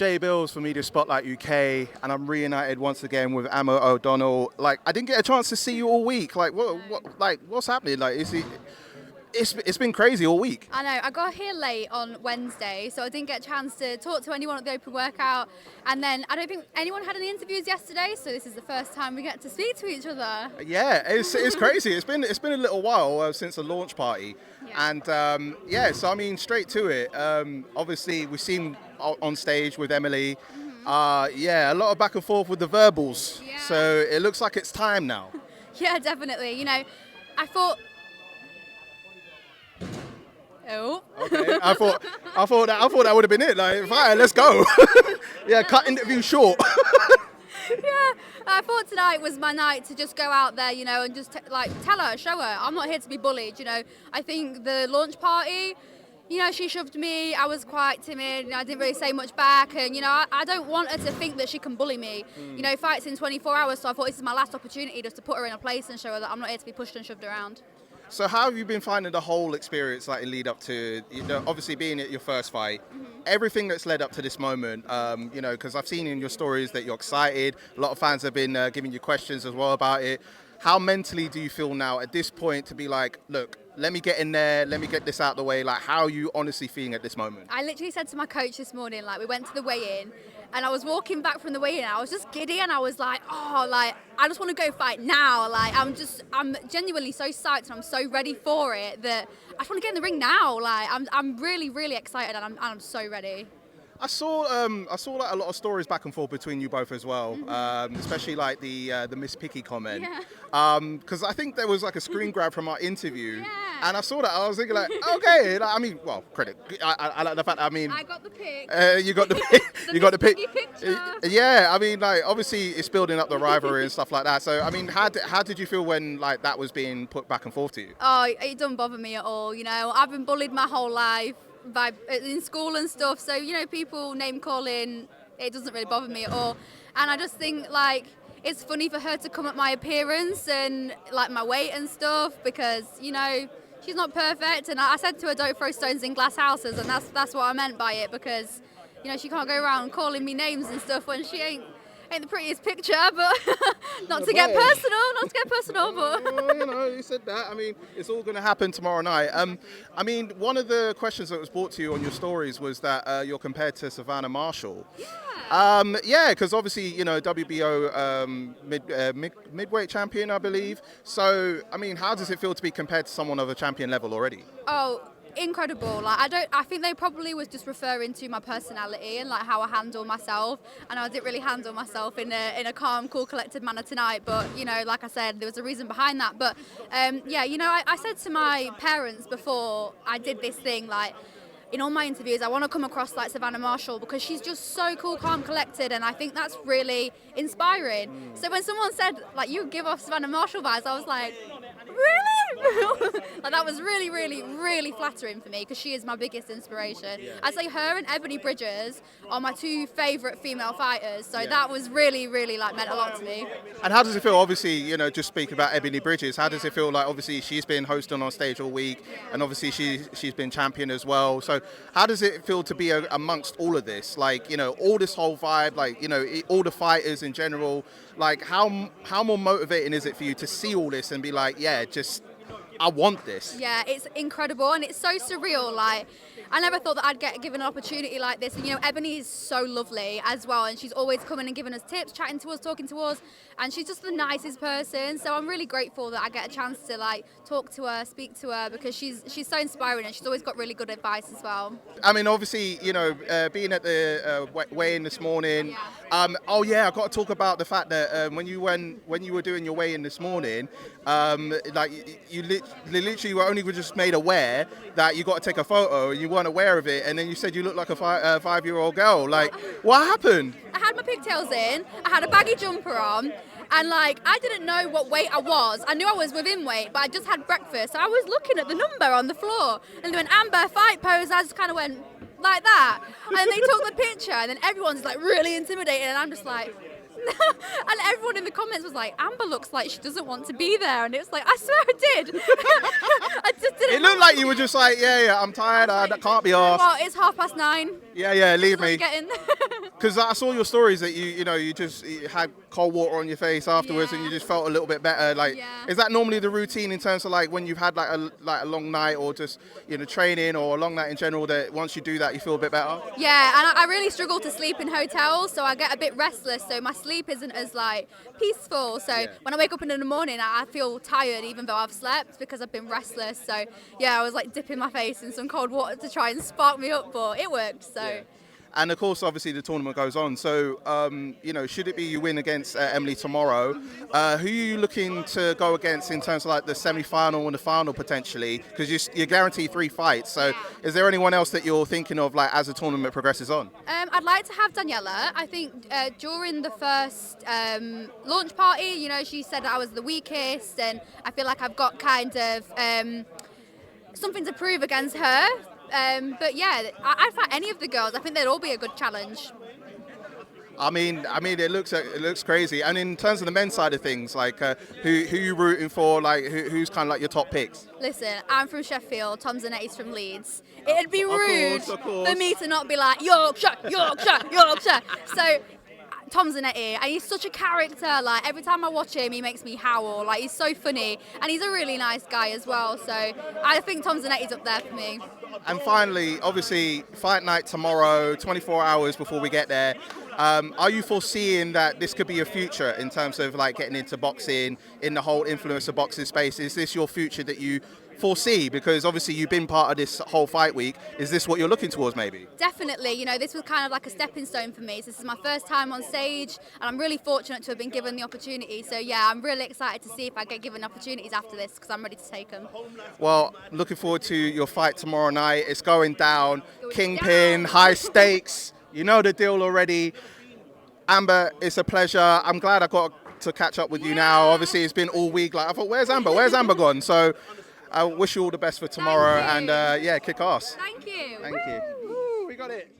Jay Bills for Media Spotlight UK, and I'm reunited once again with Emma O'Donnell. Like, I didn't get a chance to see you all week. Like, what's happening? Like, it's been crazy all week. I know, I got here late on Wednesday, so I didn't get a chance to talk to anyone at the open workout. And then I don't think anyone had any interviews yesterday, so this is the first time we get to speak to each other. Yeah, it's crazy. It's been a little while since the launch party. Yeah. And so I mean, straight to it. Obviously, we've seen on stage with Emily. A lot of back and forth with the verbals. Yeah. So it looks like it's time now. Yeah, definitely. You know, I thought. Oh. Okay. I thought that would have been it. Like, fine, let's go. Yeah, cut interview short. Yeah, I thought tonight was my night to just go out there, you know, and just tell her, show her, I'm not here to be bullied, you know. I think the launch party, you know, she shoved me, I was quite timid, you know, I didn't really say much back, and, you know, I don't want her to think that she can bully me. You know, fights in 24 hours, so I thought this is my last opportunity just to put her in a place and show her that I'm not here to be pushed and shoved around. So how have you been finding the whole experience, like, in lead up to, you know, obviously being at your first fight, everything that's led up to this moment, you know, because I've seen in your stories that you're excited. A lot of fans have been giving you questions as well about it. How mentally do you feel now at this point to be like, look, let me get in there, let me get this out of the way? Like, how are you honestly feeling at this moment? I literally said to my coach this morning, like, we went to the weigh-in, and I was walking back from the weigh-in, I was just giddy, and I was like, oh, like, I just want to go fight now. Like, I'm genuinely so psyched, and I'm so ready for it that I just want to get in the ring now. Like, I'm really, really excited, and I'm so ready. I saw like a lot of stories back and forth between you both as well, especially like the Miss Picky comment. Yeah. Because I think there was like a screen grab from our interview, Yeah. and I saw that. I was thinking like, okay, like, I mean, well, credit. I like the fact. I mean, I got the pick. you got the pick. You got the pick. Picture. Yeah, I mean, like, obviously it's building up the rivalry and stuff like that. So, I mean, how did you feel when like that was being put back and forth to you? Oh, it doesn't bother me at all. You know, I've been bullied my whole life in school and stuff. So, you know, people name calling, it doesn't really bother me at all. And I just think, like, it's funny for her to come at my appearance and like my weight and stuff because, you know, she's not perfect. And I said to her, don't throw stones in glass houses, and that's what I meant by it, because, you know, she can't go around calling me names and stuff when she ain't the prettiest picture, but not to get personal, but Well, you know, you said that. I mean, it's all going to happen tomorrow night. I mean, one of the questions that was brought to you on your stories was that you're compared to Savannah Marshall. yeah. Because obviously, you know, WBO midweight champion, I believe. So, I mean, how does it feel to be compared to someone of a champion level already? Oh, incredible. Like, I think they probably was just referring to my personality and like how I handle myself. And I didn't really handle myself in a calm, cool, collected manner tonight. But, you know, like I said, there was a reason behind that. But yeah, you know, I said to my parents before I did this thing, like, in all my interviews, I want to come across like Savannah Marshall because she's just so cool, calm, collected, and I think that's really inspiring. So when someone said, like, you give off Savannah Marshall vibes, I was like, really? Like, that was really, really, really flattering for me because she is my biggest inspiration. I'd say her and Ebony Bridges are my two favourite female fighters, so that was really, really, like, meant a lot to me. And how does it feel, obviously, you know, just speaking about Ebony Bridges, how does it feel like, obviously, she's been hosting on stage all week, and obviously she's been champion as well. So how does it feel to be amongst all of this? Like, you know, all this whole vibe, like, you know, all the fighters in general, like, how more motivating is it for you to see all this and be like, yeah, just, I want this? Yeah, it's incredible and it's so surreal. Like, I never thought that I'd get given an opportunity like this. And, you know, Ebony is so lovely as well. And she's always coming and giving us tips, chatting to us, talking to us. And she's just the nicest person. So I'm really grateful that I get a chance to, like, talk to her, speak to her, because she's so inspiring and she's always got really good advice as well. I mean, obviously, you know, being at the weigh-in this morning. Oh, yeah, I've got to talk about the fact that when you were doing your weigh-in this morning, like, you literally were only just made aware that you got to take a photo and you weren't aware of it, and then you said you looked like a five-year-old girl. Like, what happened? I had my pigtails in, I had a baggy jumper on, and, like, I didn't know what weight I was. I knew I was within weight, but I just had breakfast, so I was looking at the number on the floor, and then Amber fight pose, I just kind of went like that, and they took the picture, and then everyone's, like, really intimidated, and I'm just like, and everyone in the comments was like, Amber looks like she doesn't want to be there, and it was like, I swear I did. I just didn't. It looked like you were just like, yeah, I'm tired, I can't be arsed. Well, it's 9:30. Yeah, leave me. Getting. Because I saw your stories that you just you had cold water on your face afterwards, and you just felt a little bit better. Like, is that normally the routine in terms of like when you've had like a long night or just training or a long night in general, that once you do that you feel a bit better? Yeah, and I really struggle to sleep in hotels, so I get a bit restless. So my sleep isn't as like peaceful. So when I wake up in the morning, I feel tired even though I've slept because I've been restless. So yeah, I was like dipping my face in some cold water to try and spark me up, but it worked. So. Yeah. And of course, obviously, the tournament goes on. So, should it be you win against Emily tomorrow, who are you looking to go against in terms of like the semi-final and the final potentially? Because you're guaranteed 3 fights. So, is there anyone else that you're thinking of like as the tournament progresses on? I'd like to have Daniela. I think during the first launch party, she said that I was the weakest, and I feel like I've got kind of something to prove against her. But yeah, I'd fight any of the girls. I think they'd all be a good challenge. I mean, it looks crazy. And in terms of the men's side of things, like who you rooting for? Like who's kind of like your top picks? Listen, I'm from Sheffield. Tom Zanetti's from Leeds. It'd be rude of course. for me to not be like Yorkshire. So. Tom Zanetti, and he's such a character. Like every time I watch him, he makes me howl. Like he's so funny, and he's a really nice guy as well. So I think Tom Zanetti's up there for me. And finally, obviously, fight night tomorrow, 24 hours before we get there. Are you foreseeing that this could be a future in terms of like getting into boxing, in the whole influencer boxing space? Is this your future that you foresee? Because obviously you've been part of this whole fight week. Is this what you're looking towards maybe? Definitely. This was kind of like a stepping stone for me. So this is my first time on stage, and I'm really fortunate to have been given the opportunity. So yeah, I'm really excited to see if I get given opportunities after this, because I'm ready to take them. Well, looking forward to your fight tomorrow night. It's going down. Kingpin, high stakes. You know the deal already. Amber, it's a pleasure. I'm glad I got to catch up with you now. Obviously, it's been all week. Like I thought, where's Amber? Where's Amber gone? So I wish you all the best for tomorrow, and kick ass. Thank you. Thank you. Woo, we got it.